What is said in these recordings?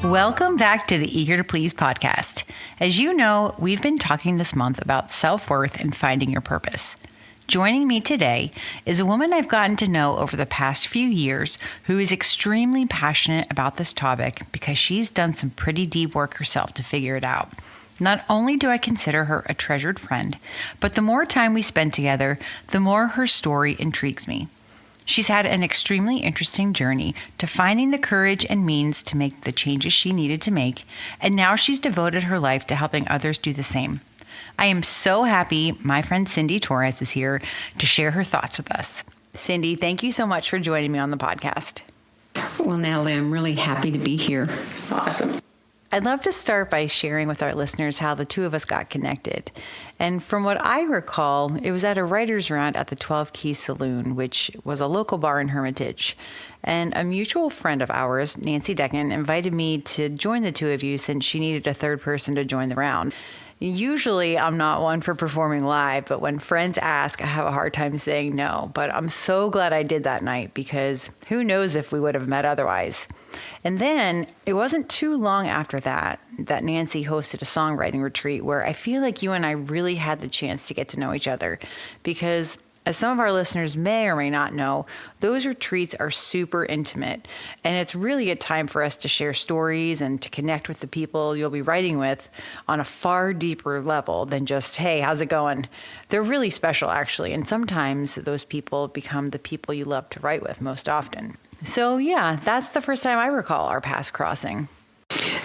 Welcome back to the Eager to Please podcast. As you know, we've been talking this month about self-worth and finding your purpose. Joining me today is a woman I've gotten to know over the past few years who is extremely passionate about this topic because she's done some pretty deep work herself to figure it out. Not only do I consider her a treasured friend, but the more time we spend together, the more her story intrigues me. She's had an extremely interesting journey to finding the courage and means to make the changes she needed to make, and now she's devoted her life to helping others do the same. I am so happy my friend Cyndi Torres is here to share her thoughts with us. Cyndi, thank you so much for joining me on the podcast. Well, Natalie, I'm really happy to be here. Awesome. I'd love to start by sharing with our listeners how the two of us got connected. And from what I recall, it was at a writer's round at the 12 Keys Saloon, which was a local bar in Hermitage. And a mutual friend of ours, Nancy Decken, invited me to join the two of you since she needed a third person to join the round. Usually I'm not one for performing live, but when friends ask, I have a hard time saying no. But I'm so glad I did that night because who knows if we would have met otherwise. And then it wasn't too long after that Nancy hosted a songwriting retreat where I feel like you and I really had the chance to get to know each other because, as some of our listeners may or may not know, those retreats are super intimate, and it's really a time for us to share stories and to connect with the people you'll be writing with on a far deeper level than just, hey, how's it going? They're really special, actually, and sometimes those people become the people you love to write with most often. So yeah, that's the first time I recall our paths crossing.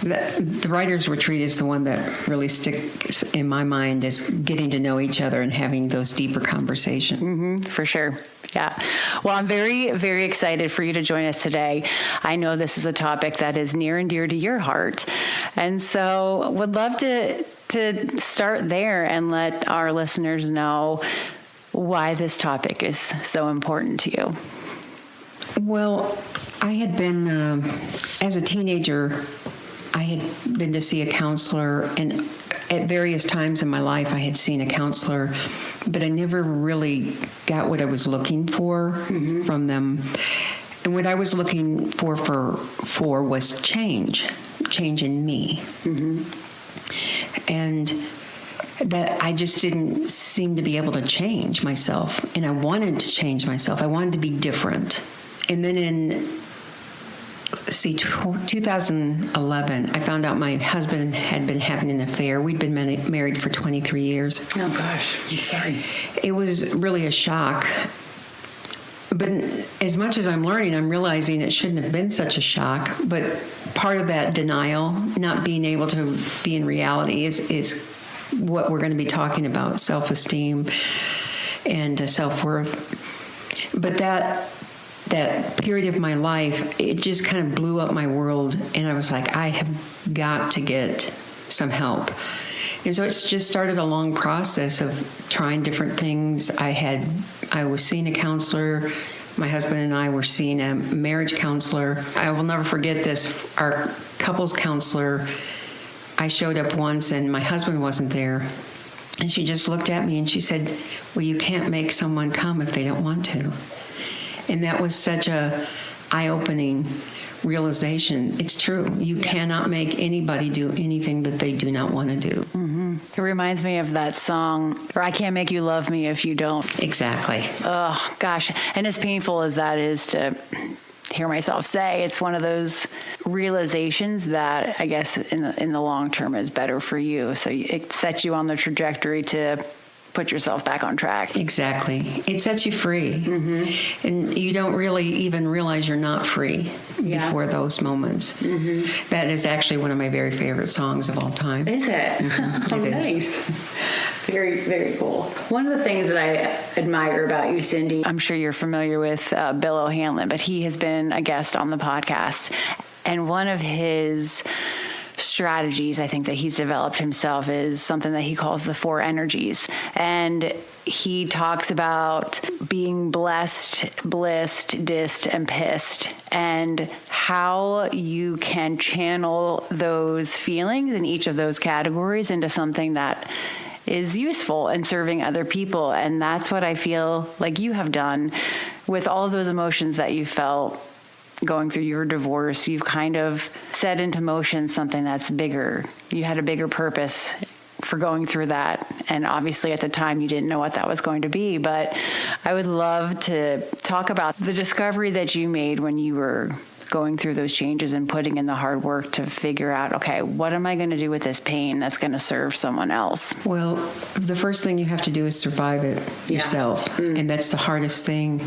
The writer's retreat is the one that really sticks in my mind, is getting to know each other and having those deeper conversations. Mm-hmm, for sure. Yeah. Well, I'm very, very excited for you to join us today. I know this is a topic that is near and dear to your heart. And so would love to start there and let our listeners know why this topic is so important to you. Well, I had been, as a teenager, I had been to see a counselor, and at various times in my life I had seen a counselor, but I never really got what I was looking for from them. And what I was looking for was change in me. And that I just didn't seem to be able to change myself. And I wanted to change myself. I wanted to be different. And then in 2011, I found out my husband had been having an affair. We'd been married for 23 years. Oh, gosh. I'm sorry. It was really a shock. But as much as I'm learning, I'm realizing it shouldn't have been such a shock. But part of that denial, not being able to be in reality, is what we're going to be talking about, self-esteem and self-worth. But that period of my life, it just kind of blew up my world. And I was like, I have got to get some help. And so it's just started a long process of trying different things. I was seeing a counselor. My husband and I were seeing a marriage counselor. I will never forget this. Our couples counselor, I showed up once and my husband wasn't there. And she just looked at me and she said, well, you can't make someone come if they don't want to. And that was such a eye-opening realization. It's true. You cannot make anybody do anything that they do not want to do. Mm-hmm. It reminds me of that song, or I Can't Make You Love Me If You Don't. Exactly. Oh, gosh. And as painful as that is to hear myself say, it's one of those realizations that I guess in the long term is better for you. So it sets you on the trajectory to put yourself back on track. Exactly. It sets you free. And you don't really even realize you're not free before those moments. That is actually one of my very favorite songs of all time. Is it? Oh, it nice. Is. Very, very cool. One of the things that I admire about you, Cyndi, I'm sure you're familiar with Bill O'Hanlon, but he has been a guest on the podcast. And one of his strategies, I think, that he's developed himself is something that he calls the 4 energies. And he talks about being blessed, blissed, dissed, and pissed, and how you can channel those feelings in each of those categories into something that is useful in serving other people. And that's what I feel like you have done with all of those emotions that you felt going through your divorce, you've kind of set into motion something that's bigger. You had a bigger purpose for going through that. And obviously at the time you didn't know what that was going to be, but I would love to talk about the discovery that you made when you were going through those changes and putting in the hard work to figure out, okay, what am I going to do with this pain that's going to serve someone else? Well, the first thing you have to do is survive it yourself. And that's the hardest thing.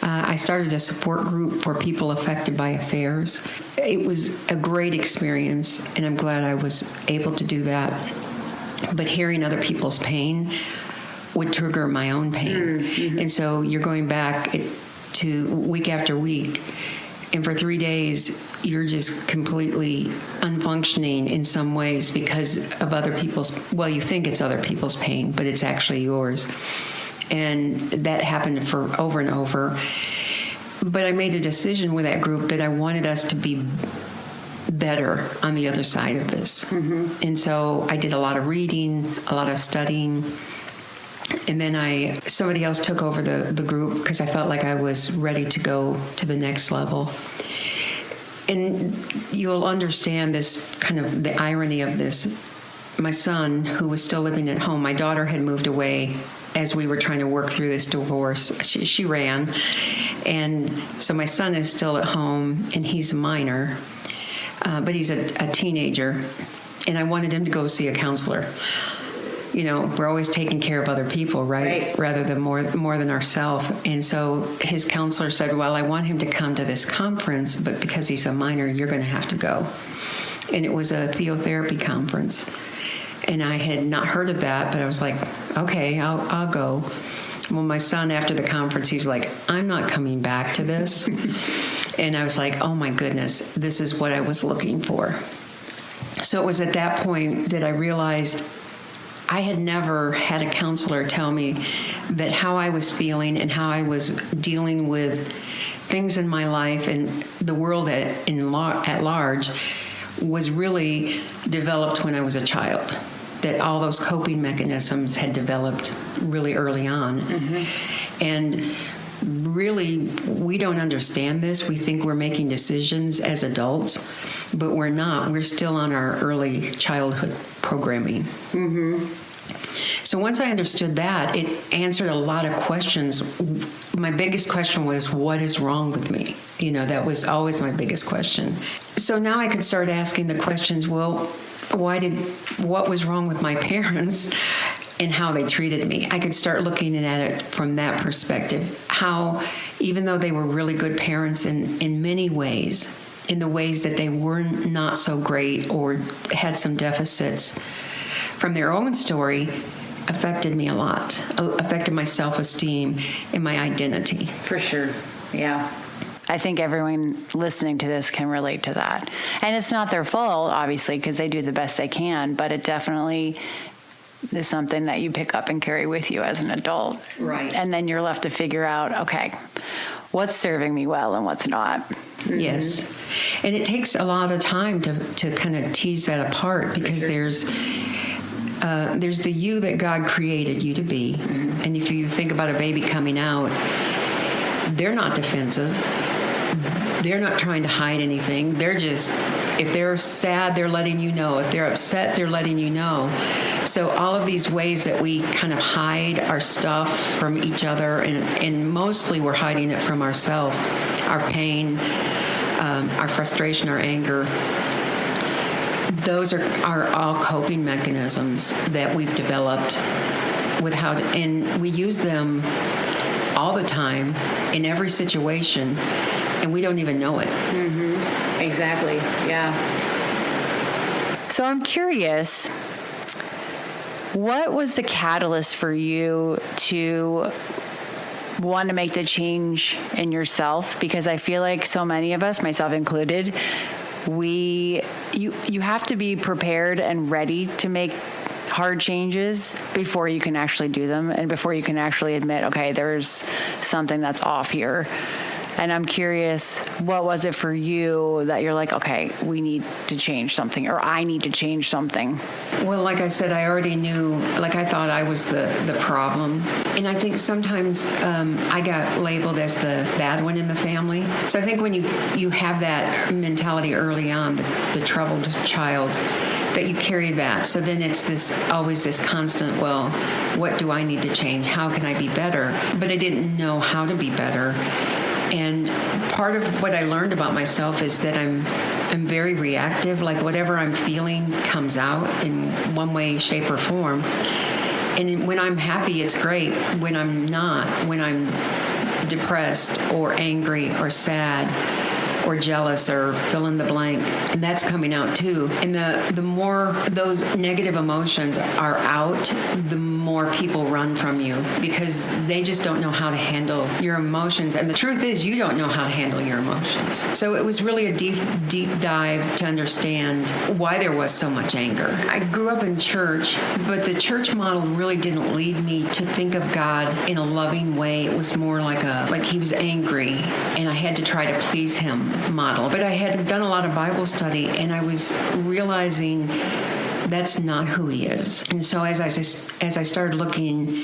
I started a support group for people affected by affairs. It was a great experience, and I'm glad I was able to do that. But hearing other people's pain would trigger my own pain. And so you're going back to week after week, and for 3 days, you're just completely unfunctioning in some ways because of other people's, well, you think it's other people's pain, but it's actually yours. And that happened for over and over. But I made a decision with that group that I wanted us to be better on the other side of this. And so I did a lot of reading, a lot of studying. And then somebody else took over the group because I felt like I was ready to go to the next level. And you'll understand this kind of the irony of this. My son, who was still living at home, my daughter had moved away as we were trying to work through this divorce. She ran. And so my son is still at home, and he's a minor, but he's a teenager. And I wanted him to go see a counselor. You know, we're always taking care of other people, right? Rather than more than ourselves. And so his counselor said, well, I want him to come to this conference, but because he's a minor, you're going to have to go. And it was a Theotherapy conference. And I had not heard of that, but I was like, okay, I'll go. Well, my son, after the conference, he's like, I'm not coming back to this. And I was like, oh my goodness, this is what I was looking for. So it was at that point that I realized I had never had a counselor tell me that how I was feeling and how I was dealing with things in my life and the world at large was really developed when I was a child. That all those coping mechanisms had developed really early on. And really, we don't understand this. We think we're making decisions as adults, but we're not. We're still on our early childhood programming. So once I understood that, it answered a lot of questions. My biggest question was, what is wrong with me? You know, that was always my biggest question. So now I could start asking the questions, well, what was wrong with my parents and how they treated me? I could start looking at it from that perspective. How, even though they were really good parents in many ways, in the ways that they were not so great or had some deficits, from their own story, affected me a lot, affected my self-esteem and my identity. For sure. Yeah. I think everyone listening to this can relate to that. And it's not their fault, obviously, because they do the best they can, but it definitely is something that you pick up and carry with you as an adult. Right. And then you're left to figure out, okay, what's serving me well and what's not. Yes. And it takes a lot of time to kind of tease that apart because there's the you that God created you to be. And if you think about a baby coming out, they're not defensive. They're not trying to hide anything. They're just, if they're sad, they're letting you know. If they're upset, they're letting you know. So all of these ways that we kind of hide our stuff from each other, and mostly we're hiding it from ourselves, our pain, our frustration, our anger, those are all coping mechanisms that we've developed with and we use them all the time in every situation, and we don't even know it. Exactly. Yeah. So I'm curious, what was the catalyst for you to want to make the change in yourself? Because I feel like so many of us, myself included, you have to be prepared and ready to make hard changes before you can actually do them and before you can actually admit, okay, there's something that's off here. And I'm curious, what was it for you that you're like, okay, we need to change something, or I need to change something? Well, like I said, I already knew, like I thought I was the problem. And I think sometimes I got labeled as the bad one in the family. So I think when you have that mentality early on, the troubled child, that you carry that. So then it's always this constant, well, what do I need to change? How can I be better? But I didn't know how to be better. And part of what I learned about myself is that I'm very reactive. Like whatever I'm feeling comes out in one way, shape, or form. And when I'm happy, it's great. When I'm not, when I'm depressed or angry or sad or jealous or fill in the blank, and that's coming out too. And the more those negative emotions are out, the more people run from you because they just don't know how to handle your emotions. And the truth is, you don't know how to handle your emotions. So it was really a deep dive to understand why there was so much anger. I grew up in church, but the church model really didn't lead me to think of God in a loving way. It was more like he was angry and I had to try to please him model. But I had done a lot of Bible study and I was realizing that's not who he is. And so as I started looking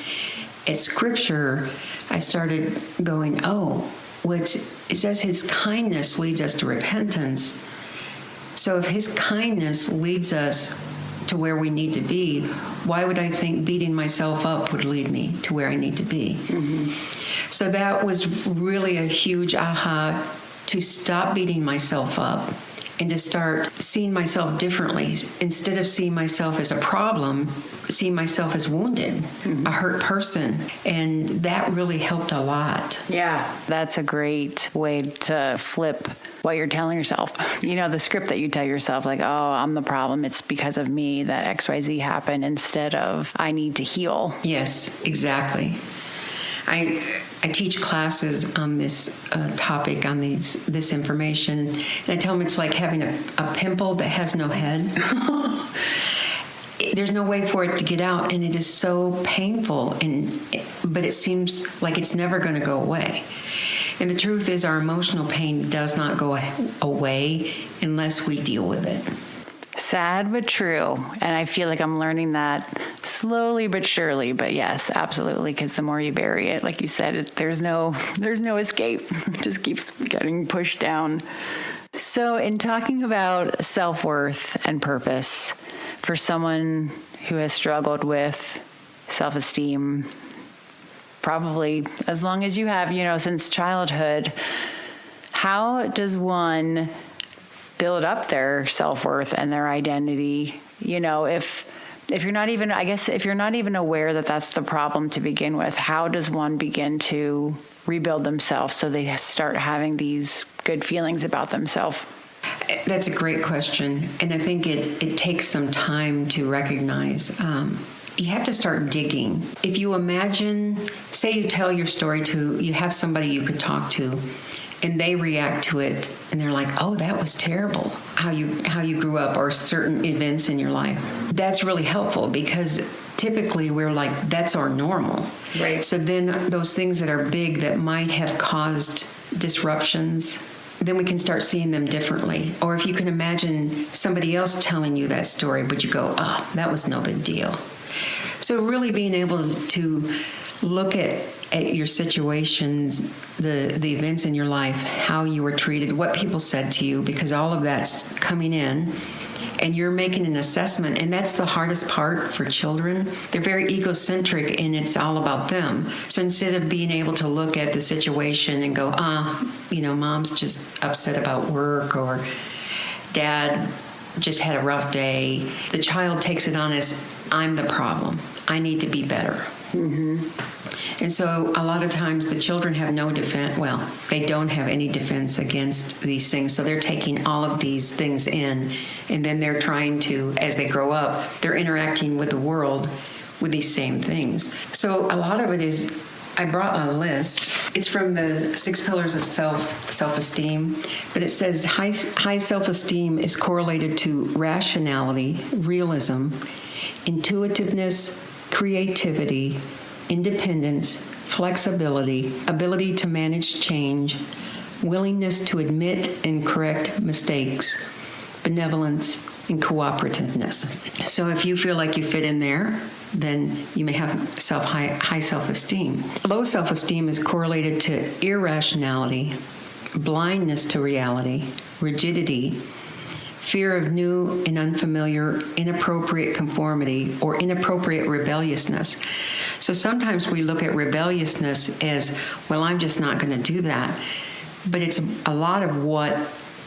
at scripture, I started going, it says his kindness leads us to repentance. So if his kindness leads us to where we need to be, why would I think beating myself up would lead me to where I need to be? Mm-hmm. So that was really a huge aha, to stop beating myself up and to start seeing myself differently. Instead of seeing myself as a problem, seeing myself as wounded, a hurt person. And that really helped a lot. Yeah, that's a great way to flip what you're telling yourself. You know, the script that you tell yourself, like, oh, I'm the problem. It's because of me that XYZ happened, instead of I need to heal. Yes, exactly. I teach classes on this topic, on this information, and I tell them it's like having a pimple that has no head. There's no way for it to get out, and it is so painful, but it seems like it's never going to go away. And the truth is, our emotional pain does not go away unless we deal with it. Sad but true. And I feel like I'm learning that slowly but surely. But yes, absolutely, because the more you bury it, like you said, there's no escape. It just keeps getting pushed down. So in talking about self-worth and purpose, for someone who has struggled with self-esteem, probably as long as you have, since childhood, how does one build up their self-worth and their identity? If you're not even, if you're not even aware that that's the problem to begin with, how does one begin to rebuild themselves so they start having these good feelings about themselves? That's a great question. And I think it takes some time to recognize. You have to start digging. If you imagine, say you tell your story you have somebody you could talk to, and they react to it, and they're like, oh, that was terrible, how you grew up or certain events in your life. That's really helpful because typically we're like, that's our normal. Right. So then those things that are big that might have caused disruptions, then we can start seeing them differently. Or if you can imagine somebody else telling you that story, would you go, oh, that was no big deal. So really being able to look at your situations, the events in your life, how you were treated, what people said to you, because all of that's coming in, and you're making an assessment. And that's the hardest part for children. They're very egocentric, and it's all about them. So instead of being able to look at the situation and go, mom's just upset about work, or dad just had a rough day, the child takes it on as, I'm the problem. I need to be better. Mm-hmm. And so a lot of times the children have no defense. Well, they don't have any defense against these things. So they're taking all of these things in, and then they're trying to, as they grow up, they're interacting with the world with these same things. So a lot of it is, I brought a list. It's from the 6 pillars of self-esteem, but it says high self-esteem is correlated to rationality, realism, intuitiveness, creativity, independence, flexibility, ability to manage change, willingness to admit and correct mistakes, benevolence, and cooperativeness. So if you feel like you fit in there, then you may have high self-esteem. Low self-esteem is correlated to irrationality, blindness to reality, rigidity, fear of new and unfamiliar, inappropriate conformity, or inappropriate rebelliousness. So sometimes we look at rebelliousness as, well, I'm just not going to do that. But it's a lot of what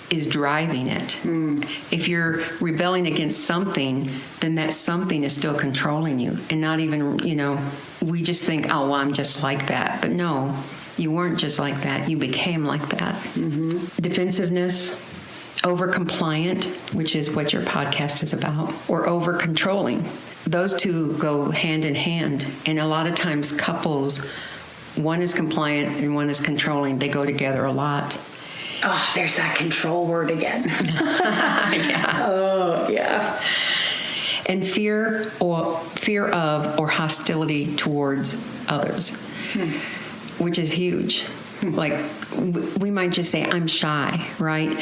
is driving it. If you're rebelling against something, then that something is still controlling you. And not even, we just think, oh, well, I'm just like that. But no, you weren't just like that. You became like that. Defensiveness, over-compliant, which is what your podcast is about, or over-controlling. Those two go hand in hand. And a lot of times couples, one is compliant and one is controlling. They go together a lot. Oh, there's that control word again. Yeah. Oh, yeah. And fear of or hostility towards others, which is huge. Like we might just say, I'm shy, right?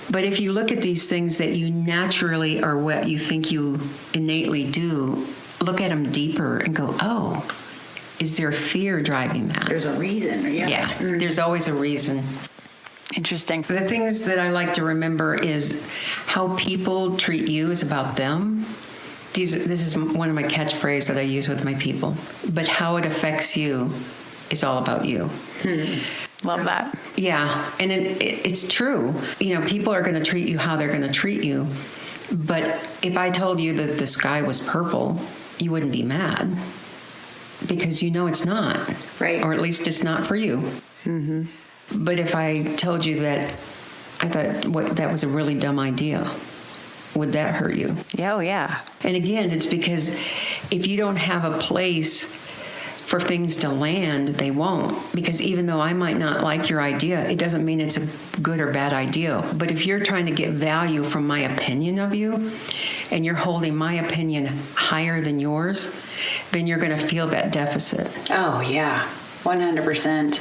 But if you look at these things that you naturally or what you think you innately do, look at them deeper and go, oh, is there fear driving that? There's a reason. Yeah. There's always a reason. Interesting. The things that I like to remember is how people treat you is about them. This is one of my catchphrases that I use with my people. But how it affects you is all about you. Love that. Yeah, and it's true. People are going to treat you how they're going to treat you. But if I told you that the sky was purple, you wouldn't be mad. Because it's not. Right. Or at least it's not for you. Mm-hmm. But if I told you that I thought that was a really dumb idea, would that hurt you? Oh, yeah. And again, it's because if you don't have a place for things to land, they won't. Because even though I might not like your idea, it doesn't mean it's a good or bad idea. But if you're trying to get value from my opinion of you, and you're holding my opinion higher than yours, then you're going to feel that deficit. Oh, yeah. 100%.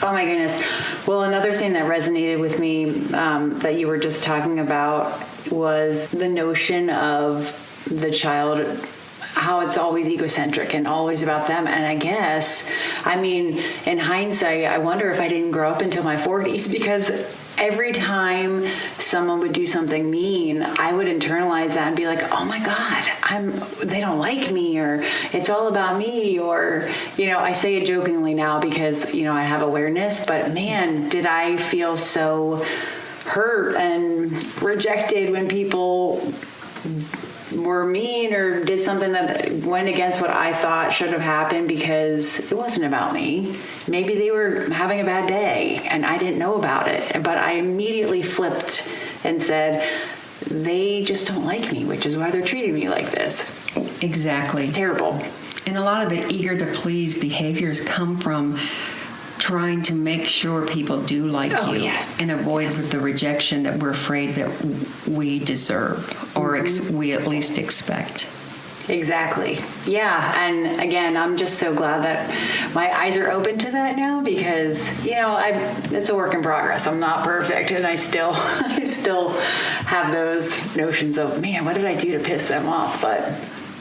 Oh, my goodness. Well, another thing that resonated with me that you were just talking about was the notion of the child, how it's always egocentric and always about them. And I guess, in hindsight, I wonder if I didn't grow up until my 40s, because every time someone would do something mean, I would internalize that and be like, oh my God, they don't like me, or it's all about me, or, I say it jokingly now because, I have awareness, but man, did I feel so hurt and rejected when people were mean or did something that went against what I thought should have happened, because it wasn't about me. Maybe they were having a bad day and I didn't know about it. But I immediately flipped and said, they just don't like me, which is why they're treating me like this. Exactly. It's terrible. And a lot of the eager to please behaviors come from trying to make sure people do like you, yes. and avoid the rejection that we're afraid that we deserve, or we at least expect. Exactly. Yeah. And again, I'm just so glad that my eyes are open to that now, because, it's a work in progress. I'm not perfect. And I still have those notions of, man, what did I do to piss them off? But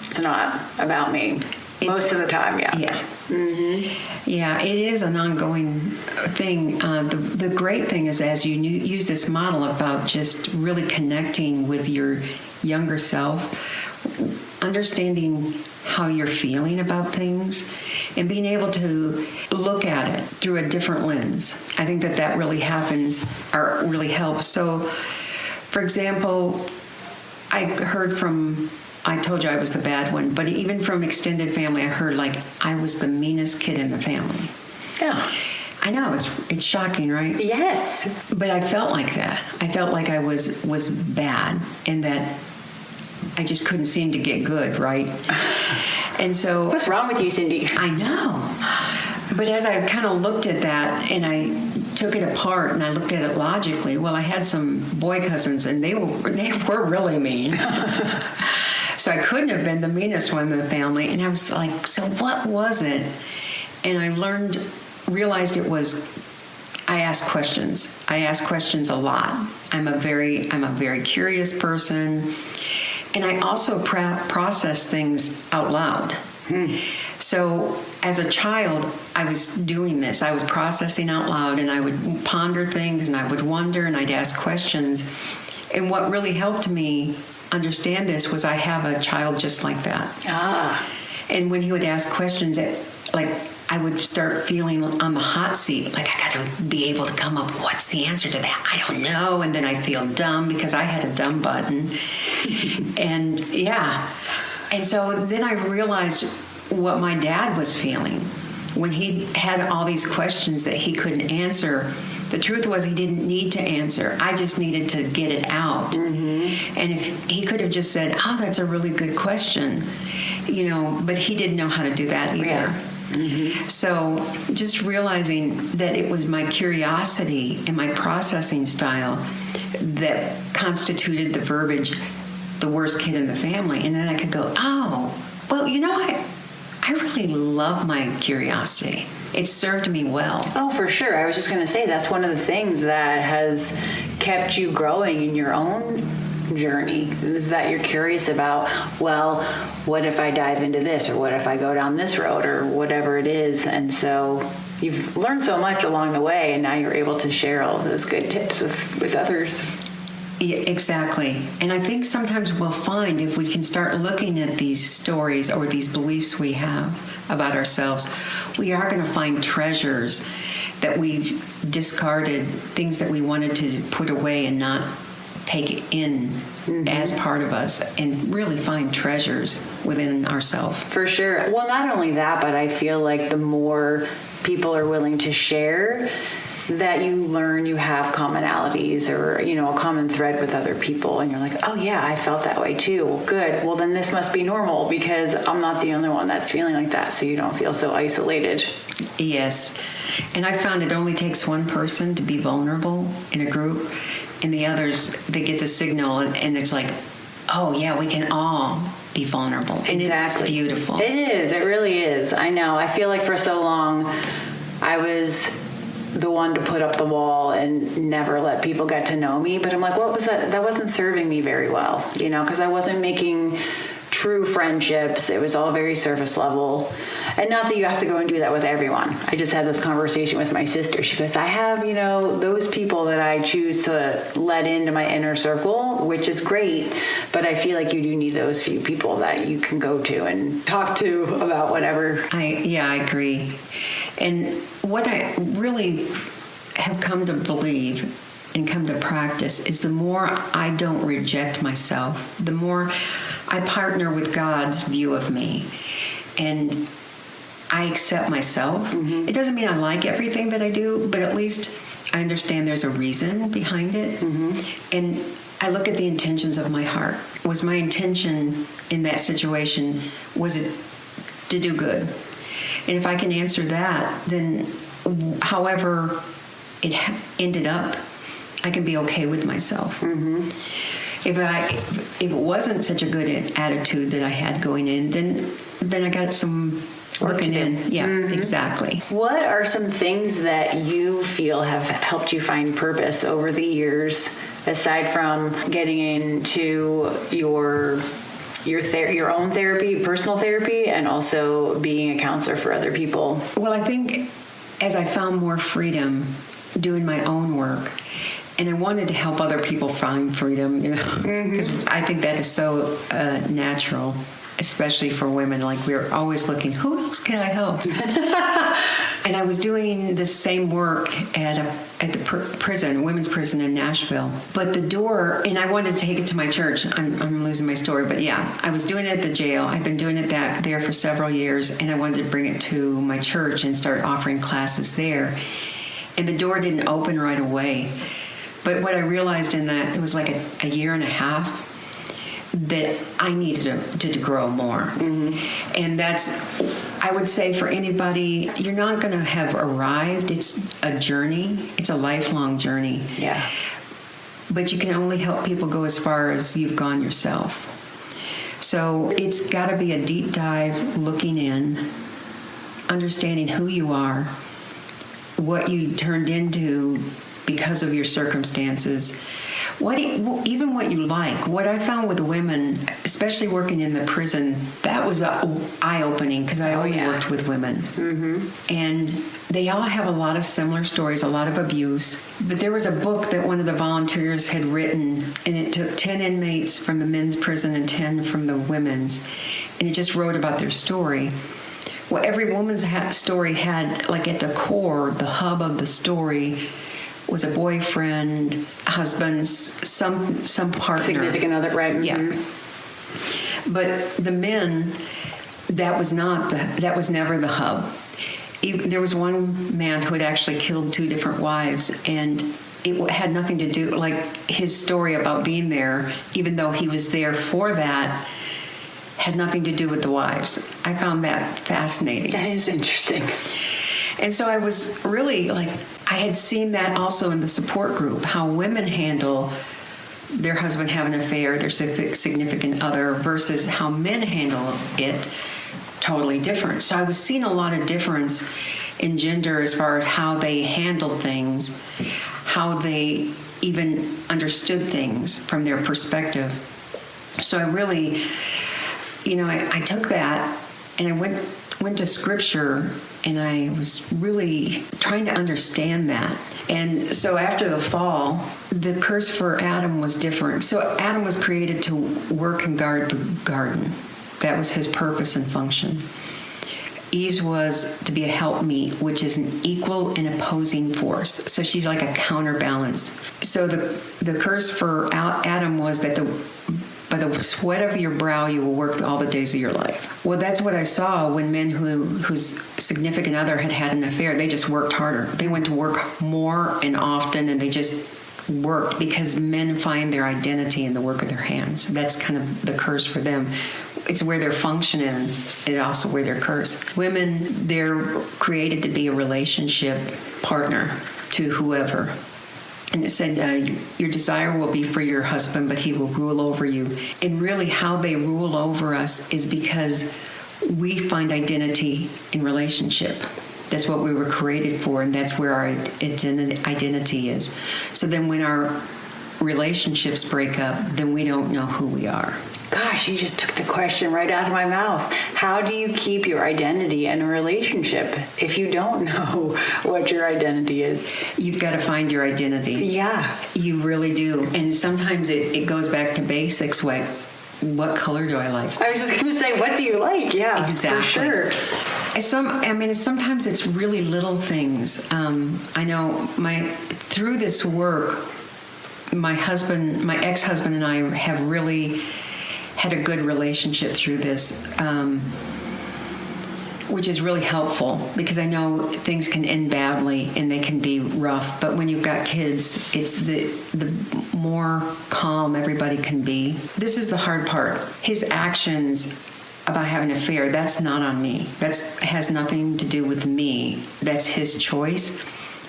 it's not about me. Most of the time. Yeah. Yeah. Mm-hmm. Yeah, it is an ongoing thing. The great thing is, as you use this model about just really connecting with your younger self, understanding how you're feeling about things, and being able to look at it through a different lens. I think that really happens, or really helps. So, for example, I told you I was the bad one, but even from extended family, I heard I was the meanest kid in the family. Yeah. I know, it's shocking, right? Yes. But I felt like that. I felt like I was bad, and that I just couldn't seem to get good, right? And so... What's wrong with you, Cyndi? I know. But as I kind of looked at that, and I took it apart and I looked at it logically, well, I had some boy cousins, and they were really mean. So I couldn't have been the meanest one in the family. And I was like, so what was it? And I realized it was I ask questions. I ask questions a lot. I'm a very curious person, and I also process things out loud. So as a child, I was doing this. I was processing out loud, and I would ponder things, and I would wonder, and I'd ask questions. And what really helped me understand this was I have a child just like that. And when he would ask questions, I would start feeling on the hot seat, like I got to be able to come up, what's the answer to that? I don't know. And then I feel dumb because I had a dumb button. And and so then I realized what my dad was feeling when he had all these questions that he couldn't answer. The truth was he didn't need to answer. I just needed to get it out. And if he could have just said, oh, that's a really good question, but he didn't know how to do that either. Yeah. So just realizing that it was my curiosity and my processing style that constituted the verbiage, the worst kid in the family. And then I could go, oh, well, I really love my curiosity. It served me well. Oh, for sure. I was just going to say that's one of the things that has kept you growing in your own journey, is that you're curious about, well, what if I dive into this, or what if I go down this road, or whatever it is. And so you've learned so much along the way, and now you're able to share all of those good tips with others. Yeah, exactly. And I think sometimes we'll find if we can start looking at these stories or these beliefs we have about ourselves, we are going to find treasures that we've discarded, things that we wanted to put away and not take in as part of us, and really find treasures within ourselves. For sure. Well, not only that, but I feel like the more people are willing to share, that you learn you have commonalities or, a common thread with other people. And you're like, oh yeah, I felt that way too. Well, good. Well, then this must be normal because I'm not the only one that's feeling like that. So you don't feel so isolated. Yes. And I found it only takes one person to be vulnerable in a group, and the others, they get the signal, and it's like, oh yeah, we can all be vulnerable. And exactly. It's beautiful. It is. It really is. I know. I feel like for so long I was the one to put up the wall and never let people get to know me. But I'm like, what was that? That wasn't serving me very well, because I wasn't making true friendships. It was all very surface level. And not that you have to go and do that with everyone. I just had this conversation with my sister. She goes, I have, those people that I choose to let into my inner circle, which is great. But I feel like you do need those few people that you can go to and talk to about whatever. I agree. And what I really have come to believe and come to practice is the more I don't reject myself, the more I partner with God's view of me, and I accept myself. It doesn't mean I like everything that I do, but at least I understand there's a reason behind it. And I look at the intentions of my heart. Was my intention in that situation, was it to do good? And if I can answer that, then however it ended up, I can be okay with myself. If it wasn't such a good attitude that I had going in, then I got some working in. Yeah, exactly. What are some things that you feel have helped you find purpose over the years, aside from getting into your own therapy, personal therapy, and also being a counselor for other people? Well, I think as I found more freedom doing my own work, and I wanted to help other people find freedom, because I think that is so natural, especially for women. Like, we're always looking, who else can I help? And I was doing the same work at the prison, women's prison in Nashville. But the door, and I wanted to take it to my church. I'm losing my story, but yeah, I was doing it at the jail. I've been doing it there for several years, and I wanted to bring it to my church and start offering classes there. And the door didn't open right away. But what I realized in that, it was like a year and a half, that I needed to grow more. And that's, I would say, for anybody, you're not going to have arrived. It's a journey. It's a lifelong journey. Yeah. But you can only help people go as far as you've gone yourself. So it's got to be a deep dive, looking in, understanding who you are, what you turned into because of your circumstances, even what you like. What I found with women, especially working in the prison, that was eye-opening because I only worked with women. Mm-hmm. And they all have a lot of similar stories, a lot of abuse. But there was a book that one of the volunteers had written, and it took 10 inmates from the men's prison and 10 from the women's, and it just wrote about their story. Well, every woman's story had, like at the core, the hub of the story was a boyfriend, husband, some partner. Significant other, right? Mm-hmm. Yeah. But the men, that was never the hub. There was one man who had actually killed 2 different wives, and it had nothing to do, like his story about being there, even though he was there for that, had nothing to do with the wives. I found that fascinating. That is interesting. And so I was really I had seen that also in the support group, how women handle their husband having an affair, their significant other, versus how men handle it, totally different. So I was seeing a lot of difference in gender as far as how they handled things, how they even understood things from their perspective. So I really, I took that and I went to scripture, and I was really trying to understand that. And so after the fall, the curse for Adam was different. So Adam was created to work and guard the garden. That was his purpose and function. Eve's was to be a helpmeet, which is an equal and opposing force. So she's like a counterbalance. So the curse for Adam was that by the sweat of your brow, you will work all the days of your life. Well, that's what I saw when men whose significant other had an affair, they just worked harder. They went to work more and often, and they just worked because men find their identity in the work of their hands. That's kind of the curse for them. It's where they're functioning. It's also where they're cursed. Women, they're created to be a relationship partner to whoever. And it said, your desire will be for your husband, but he will rule over you. And really how they rule over us is because we find identity in relationship. That's what we were created for, and that's where our identity is. So then when our relationships break up, then we don't know who we are. Gosh, you just took the question right out of my mouth. How do you keep your identity in a relationship if you don't know what your identity is? You've got to find your identity. Yeah. You really do. And sometimes it goes back to basics, like, what color do I like? I was just going to say, what do you like? Yeah, exactly. For sure. Sometimes it's really little things. I know through this work, my ex-husband and I have really had a good relationship through this, which is really helpful because I know things can end badly and they can be rough. But when you've got kids, it's the more calm everybody can be. This is the hard part. His actions about having an affair, that's not on me. That has nothing to do with me. That's his choice.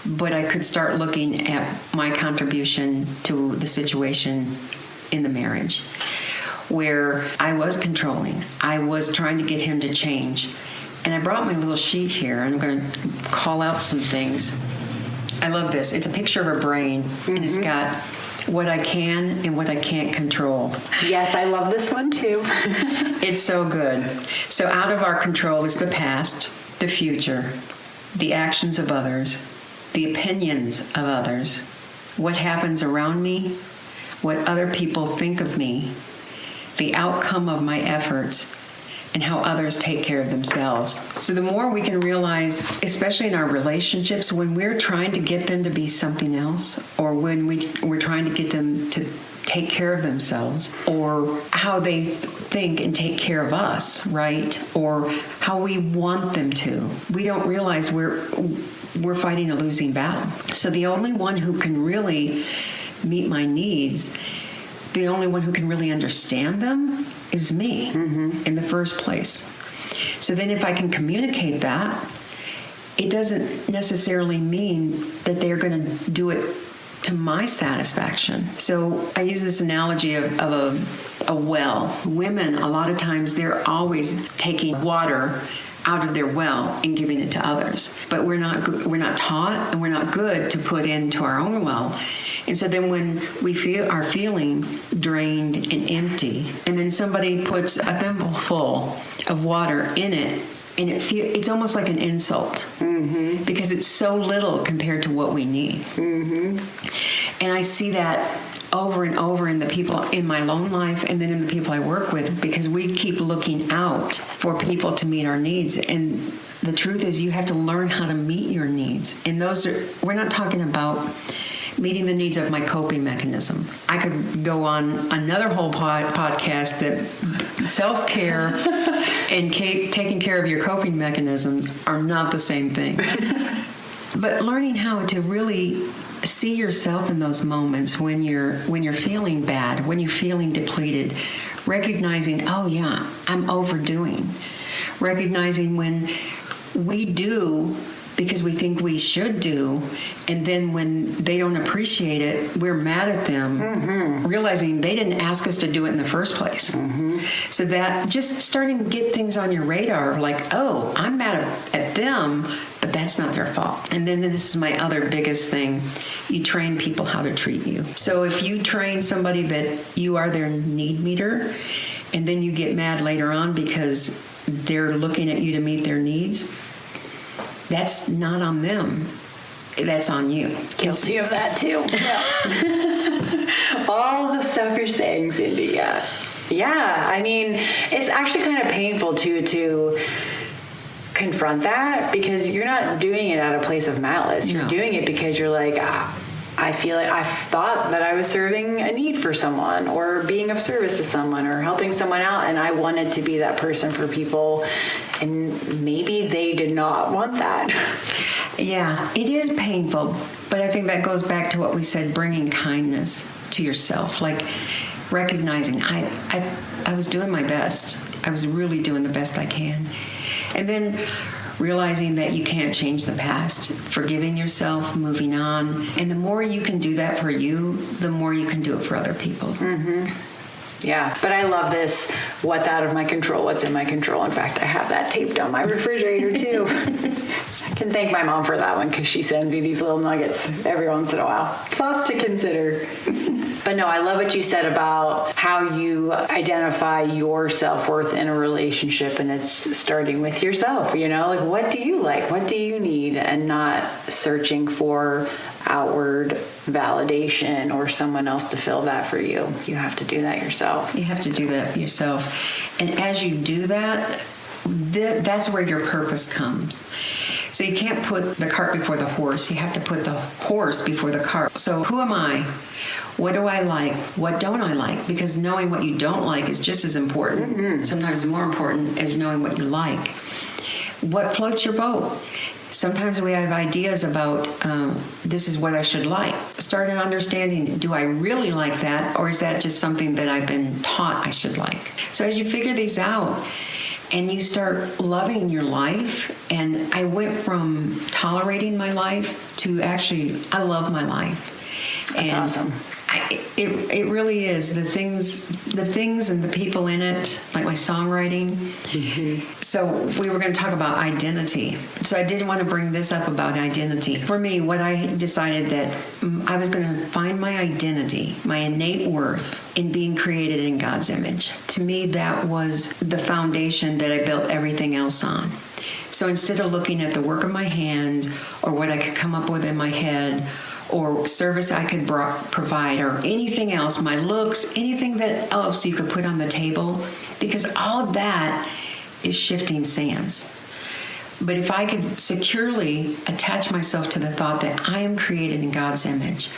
But I could start looking at my contribution to the situation in the marriage, where I was controlling. I was trying to get him to change. And I brought my little sheet here, and I'm going to call out some things. I love this. It's a picture of a brain, and it's got what I can and what I can't control. Yes, I love this one too. It's so good. So out of our control is the past, the future, the actions of others, the opinions of others, what happens around me, what other people think of me, the outcome of my efforts, and how others take care of themselves. So the more we can realize, especially in our relationships, when we're trying to get them to be something else, or when we're trying to get them to take care of themselves, or how they think and take care of us, right? Or how we want them to, we don't realize we're fighting a losing battle. So the only one who can really meet my needs, the only one who can really understand them is me in the first place. So then if I can communicate that, it doesn't necessarily mean that they're going to do it to my satisfaction. So I use this analogy of a well. Women, a lot of times, they're always taking water out of their well and giving it to others. But we're not taught, and we're not good to put into our own well. And so then when we are feeling drained and empty, and then somebody puts a thimbleful of water in it, and it's almost like an insult, because it's so little compared to what we need. And I see that over and over in the people in my own life, and then in the people I work with, because we keep looking out for people to meet our needs. And the truth is, you have to learn how to meet your needs. And we're not talking about meeting the needs of my coping mechanism. I could go on another whole podcast that self-care and taking care of your coping mechanisms are not the same thing. But learning how to really see yourself in those moments when you're feeling bad, when you're feeling depleted, recognizing, oh yeah, I'm overdoing. Recognizing when we do because we think we should do, and then when they don't appreciate it, we're mad at them, realizing they didn't ask us to do it in the first place. So that just starting to get things on your radar, like, oh, I'm mad at them, but that's not their fault. And then this is my other biggest thing. You train people how to treat you. So if you train somebody that you are their need meter, and then you get mad later on because they're looking at you to meet their needs, that's not on them. That's on you. Guilty of that too. Yeah. All the stuff you're saying, Cyndi. Yeah. Yeah. I mean, it's actually kind of painful to confront that, because you're not doing it out of a place of malice. You're doing it because you're like, I feel like I thought that I was serving a need for someone, or being of service to someone, or helping someone out, and I wanted to be that person for people, and maybe they did not want that. Yeah, it is painful, but I think that goes back to what we said, bringing kindness to yourself, like recognizing I was doing my best. I was really doing the best I can. And then realizing that you can't change the past, forgiving yourself, moving on. And the more you can do that for you, the more you can do it for other people. Yeah, but I love this. What's out of my control? What's in my control? In fact, I have that taped on my refrigerator too. I can thank my mom for that one, because she sends me these little nuggets every once in a while. Plus to consider. But no, I love what you said about how you identify your self-worth in a relationship, and it's starting with yourself, like, what do you like? What do you need? And not searching for outward validation or someone else to fill that for you. You have to do that yourself. You have to do that yourself. And as you do that, that's where your purpose comes. So you can't put the cart before the horse. You have to put the horse before the cart. So who am I? What do I like? What don't I like? Because knowing what you don't like is just as important, sometimes more important, as knowing what you like. What floats your boat? Sometimes we have ideas about this is what I should like. Start an understanding, do I really like that, or is that just something that I've been taught I should like? So as you figure these out and you start loving your life, and I went from tolerating my life to actually, I love my life. That's awesome. It really is. The things and the people in it, like my songwriting. So we were going to talk about identity. So I did want to bring this up about identity. For me, what I decided that I was going to find my identity, my innate worth in being created in God's image. To me, that was the foundation that I built everything else on. So instead of looking at the work of my hands or what I could come up with in my head, or service I could provide, or anything else, my looks, anything that else you could put on the table, because all of that is shifting sands. But if I could securely attach myself to the thought that I am created in God's image,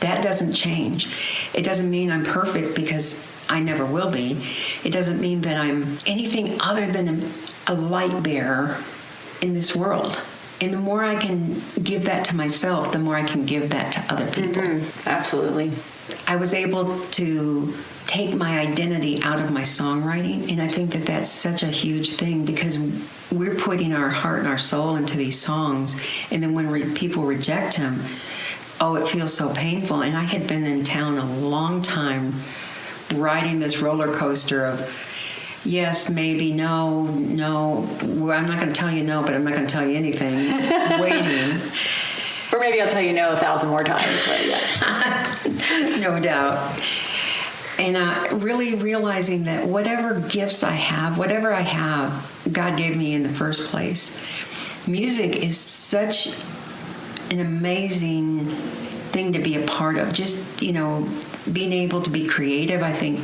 that doesn't change. It doesn't mean I'm perfect, because I never will be. It doesn't mean that I'm anything other than a light bearer in this world. And the more I can give that to myself, the more I can give that to other people. Absolutely. I was able to take my identity out of my songwriting, and I think that that's such a huge thing, because we're putting our heart and our soul into these songs, and then when people reject them, it feels so painful. And I had been in town a long time riding this roller coaster of yes, maybe, no. Well, I'm not going to tell you no, but I'm not going to tell you anything. Waiting. Or maybe I'll tell you no 1,000 more times. But yeah. No doubt. And really realizing that whatever gifts I have, whatever I have, God gave me in the first place. Music is such an amazing thing to be a part of. Just, being able to be creative. I think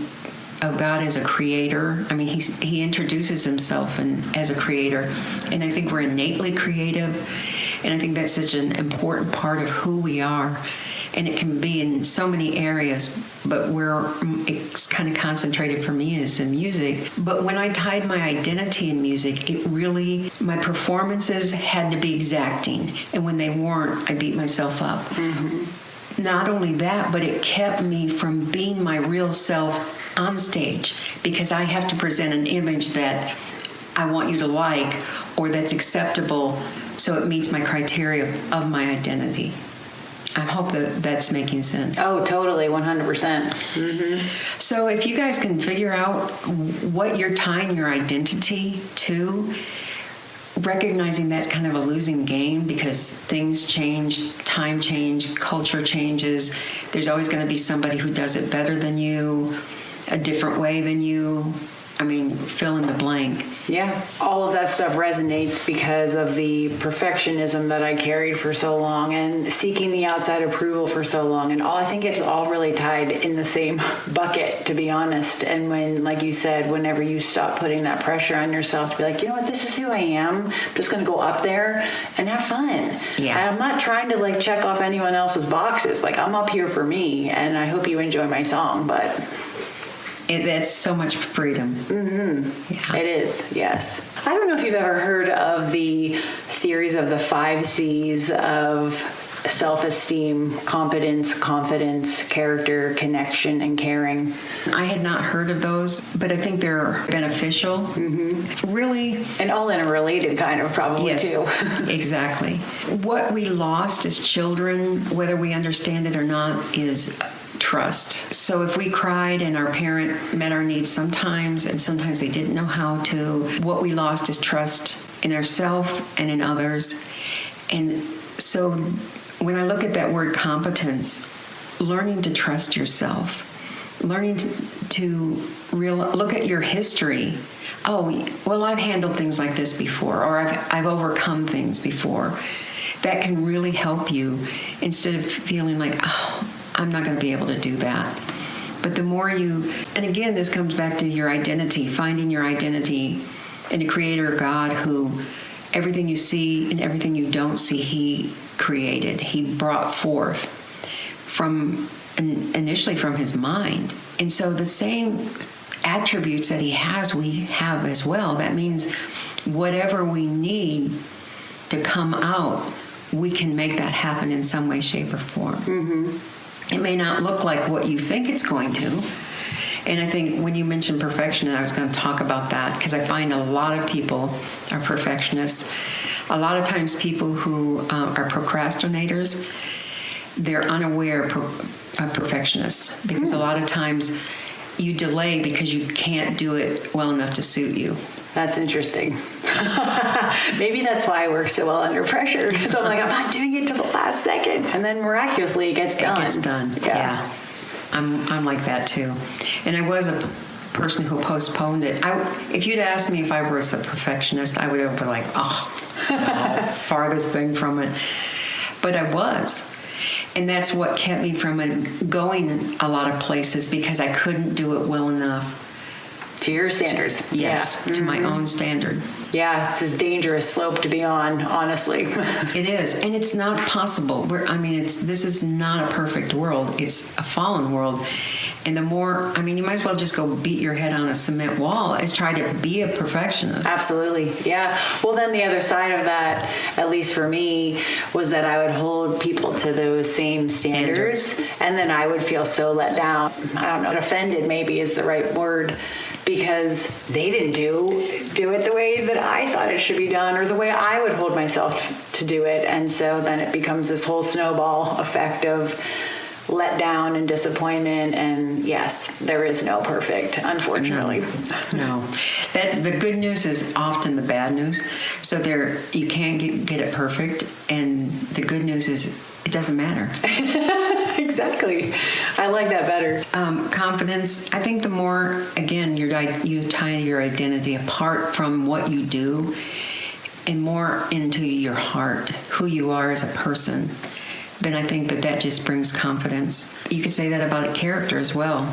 of God as a creator. I mean, he introduces himself as a creator. And I think we're innately creative. And I think that's such an important part of who we are. And it can be in so many areas, but where it's kind of concentrated for me is in music. But when I tied my identity in music, my performances had to be exacting. And when they weren't, I beat myself up. Mm-hmm. Not only that, but it kept me from being my real self on stage, because I have to present an image that I want you to like or that's acceptable so it meets my criteria of my identity. I hope that's making sense. Oh, totally, 100%. Mm-hmm. So if you guys can figure out what you're tying your identity to, recognizing that's kind of a losing game because things change, time change, culture changes. There's always going to be somebody who does it better than you, a different way than you. I mean, fill in the blank. Yeah. All of that stuff resonates because of the perfectionism that I carried for so long and seeking the outside approval for so long. And I think it's all really tied in the same bucket, to be honest. And when, like you said, whenever you stop putting that pressure on yourself to be like, you know what, this is who I am. I'm just going to go up there and have fun. Yeah. And I'm not trying to check off anyone else's boxes. I'm up here for me, and I hope you enjoy my song, but... That's so much freedom. Mm-hmm. Yeah. It is, yes. I don't know if you've ever heard of the theories of the 5 C's of self-esteem, competence, confidence, character, connection, and caring. I had not heard of those, but I think they're beneficial. Mm-hmm. Really. And all interrelated kind of probably, yes, too. Exactly. What we lost as children, whether we understand it or not, is trust. So if we cried and our parent met our needs sometimes, and sometimes they didn't know how to, what we lost is trust in ourselves and in others. And so when I look at that word competence, learning to trust yourself, learning to look at your history. Oh, well, I've handled things like this before, or I've overcome things before. That can really help you instead of feeling like, oh, I'm not going to be able to do that. But the more and again, this comes back to your identity, finding your identity in a creator God who everything you see and everything you don't see, he created. He brought forth initially from his mind. And so the same attributes that he has, we have as well. That means whatever we need to come out, we can make that happen in some way, shape, or form. Mm-hmm. It may not look like what you think it's going to. And I think when you mentioned perfection, I was going to talk about that because I find a lot of people are perfectionists. A lot of times people who are procrastinators, they're unaware of perfectionists because a lot of times you delay because you can't do it well enough to suit you. That's interesting. Maybe that's why I work so well under pressure, because I'm like, I'm not doing it till the last second. And then miraculously it gets done. It gets done, yeah. I'm like that too. And I was a person who postponed it. If you'd asked me if I was a perfectionist, I would have been like, no, farthest thing from it. But I was. And that's what kept me from going a lot of places, because I couldn't do it well enough. To your standards. Yes, yeah. To my own standard. Yeah, it's a dangerous slope to be on, honestly. It is, and it's not possible. This is not a perfect world. It's a fallen world. And the more, you might as well just go beat your head on a cement wall as try to be a perfectionist. Absolutely, yeah. Well, then the other side of that, at least for me, was that I would hold people to those same standards. And then I would feel so let down. I don't know, offended maybe is the right word, because they didn't do it the way that I thought it should be done, or the way I would hold myself to do it. And so then it becomes this whole snowball effect of, letdown and disappointment. And yes, there is no perfect, unfortunately. No. The good news is often the bad news. So you can't get it perfect. And the good news is it doesn't matter. Exactly. I like that better. Confidence. I think the more, again, you tie your identity apart from what you do and more into your heart, who you are as a person, then I think that just brings confidence. You could say that about a character as well.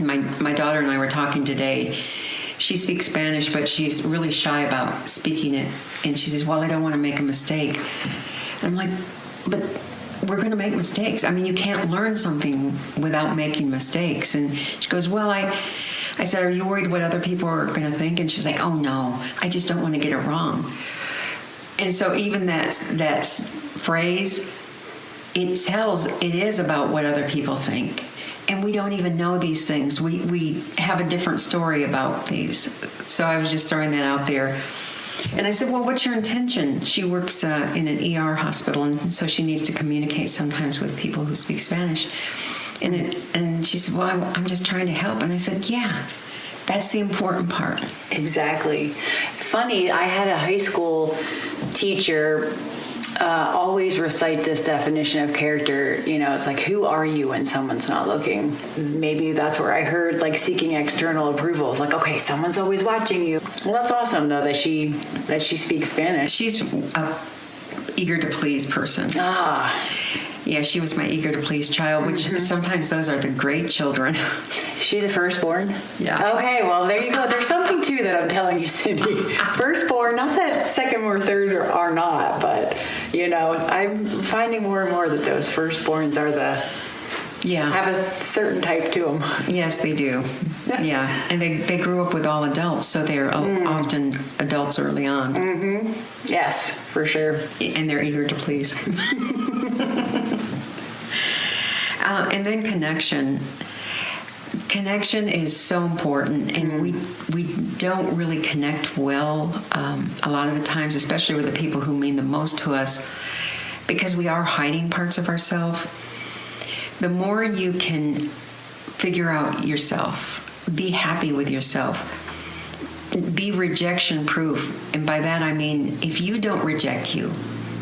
My daughter and I were talking today. She speaks Spanish, but she's really shy about speaking it. And she says, well, I don't want to make a mistake. And I'm like, but we're going to make mistakes. I mean, you can't learn something without making mistakes. And she goes, well, I said, are you worried what other people are going to think? And she's like, oh, no, I just don't want to get it wrong. And so even that phrase, it is about what other people think. And we don't even know these things. We have a different story about these. So I was just throwing that out there. And I said, well, what's your intention? She works in an ER hospital, and so she needs to communicate sometimes with people who speak Spanish. And she said, well, I'm just trying to help. And I said, yeah, that's the important part. Exactly. Funny, I had a high school teacher always recite this definition of character. You know, it's like, who are you when someone's not looking? Maybe that's where I heard like seeking external approval. It's like, okay, someone's always watching you. Well, that's awesome though that she speaks Spanish. She's a eager to please person. Yeah, she was my eager to please child, which sometimes those are the great children. She the firstborn? Yeah. Okay, well, there you go. There's something, too, that I'm telling you, Cyndi. Firstborn, not that second or third are not, but, you know, I'm finding more and more that those firstborns are have a certain type to them. Yes, they do. Yeah, and they grew up with all adults, so they're often adults early on. Mm-hmm. Yes, for sure. And they're eager to please. And then connection. Connection is so important, and we don't really connect well a lot of the times, especially with the people who mean the most to us, because we are hiding parts of ourselves. The more you can figure out yourself, be happy with yourself, be rejection proof. And by that I mean, if you don't reject you,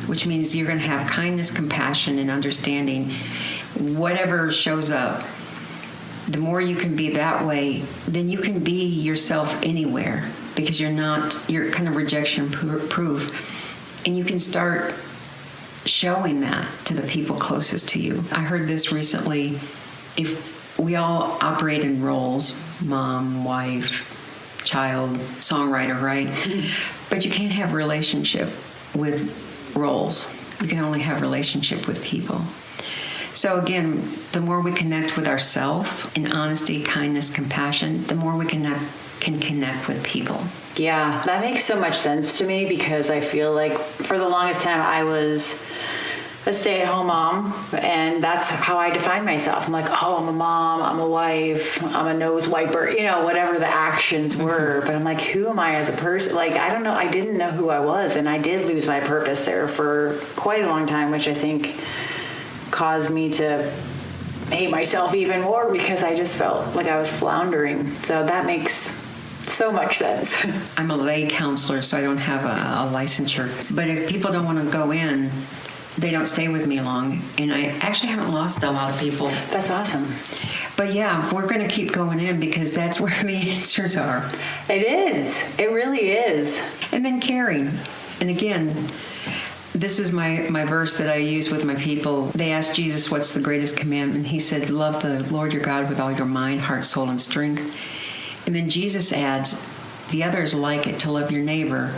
which means you're going to have kindness, compassion, and understanding, whatever shows up, the more you can be that way, then you can be yourself anywhere, because you're kind of rejection proof. And you can start showing that to the people closest to you. I heard this recently. If we all operate in roles, mom, wife, child, songwriter, right? But you can't have relationship with roles. You can only have relationship with people. So again, the more we connect with ourselves in honesty, kindness, compassion, the more we can connect with people. Yeah, that makes so much sense to me, because I feel like for the longest time I was a stay-at-home mom, and that's how I define myself. I'm like, oh, I'm a mom, I'm a wife, I'm a nose wiper, you know, whatever the actions were. But I'm like, who am I as a person? Like, I don't know. I didn't know who I was, and I did lose my purpose there for quite a long time, which I think caused me to hate myself even more, because I just felt like I was floundering. So that makes so much sense. I'm a lay counselor, so I don't have a licensure. But if people don't want to go in, they don't stay with me long. And I actually haven't lost a lot of people. That's awesome. But yeah, we're going to keep going in, because that's where the answers are. It is. It really is. And then caring. And again, this is my verse that I use with my people. They asked Jesus, what's the greatest commandment? He said, love the Lord your God with all your mind, heart, soul, and strength. And then Jesus adds, the others like it, to love your neighbor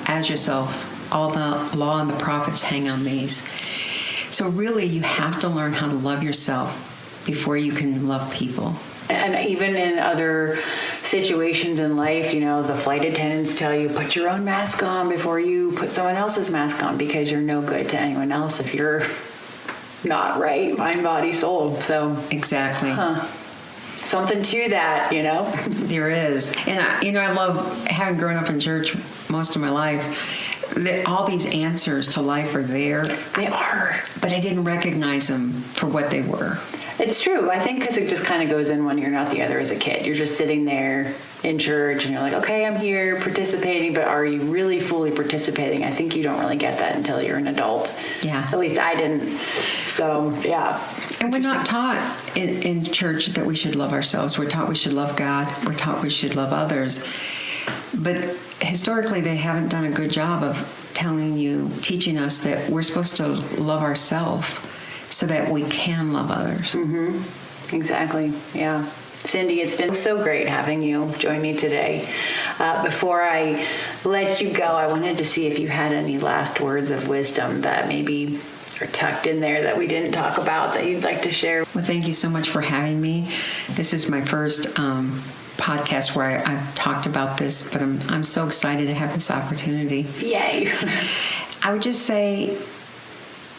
as yourself. All the law and the prophets hang on these. So really, you have to learn how to love yourself before you can love people. And even in other situations in life, you know, the flight attendants tell you, put your own mask on before you put someone else's mask on, because you're no good to anyone else if you're not right, mind, body, soul. So exactly. Something to that, you know. There is. And I love, having grown up in church most of my life, all these answers to life are there. They are. But I didn't recognize them for what they were. It's true. I think because it just kind of goes in one ear, not the other as a kid. You're just sitting there in church and you're like, okay, I'm here participating, but are you really fully participating? I think you don't really get that until you're an adult. Yeah. At least I didn't. So, yeah. And we're not taught in church that we should love ourselves. We're taught we should love God. We're taught we should love others. But historically, they haven't done a good job of teaching us that we're supposed to love ourselves so that we can love others. Mm-hmm. Exactly. Yeah. Cyndi, it's been so great having you join me today. Before I let you go, I wanted to see if you had any last words of wisdom that maybe are tucked in there that we didn't talk about that you'd like to share. Well, thank you so much for having me. This is my first podcast where I've talked about this, but I'm so excited to have this opportunity. Yay. I would just say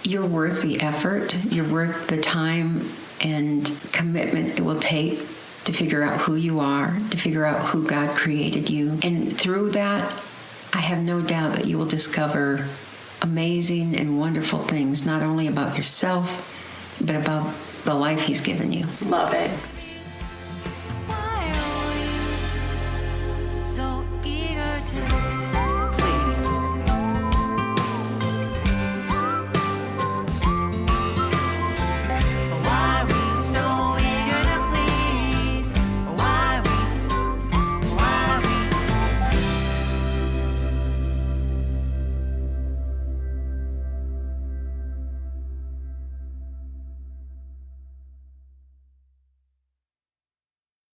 you're worth the effort. You're worth the time and commitment it will take to figure out who you are, to figure out who God created you. And through that, I have no doubt that you will discover amazing and wonderful things, not only about yourself, but about the life He's given you. Love it.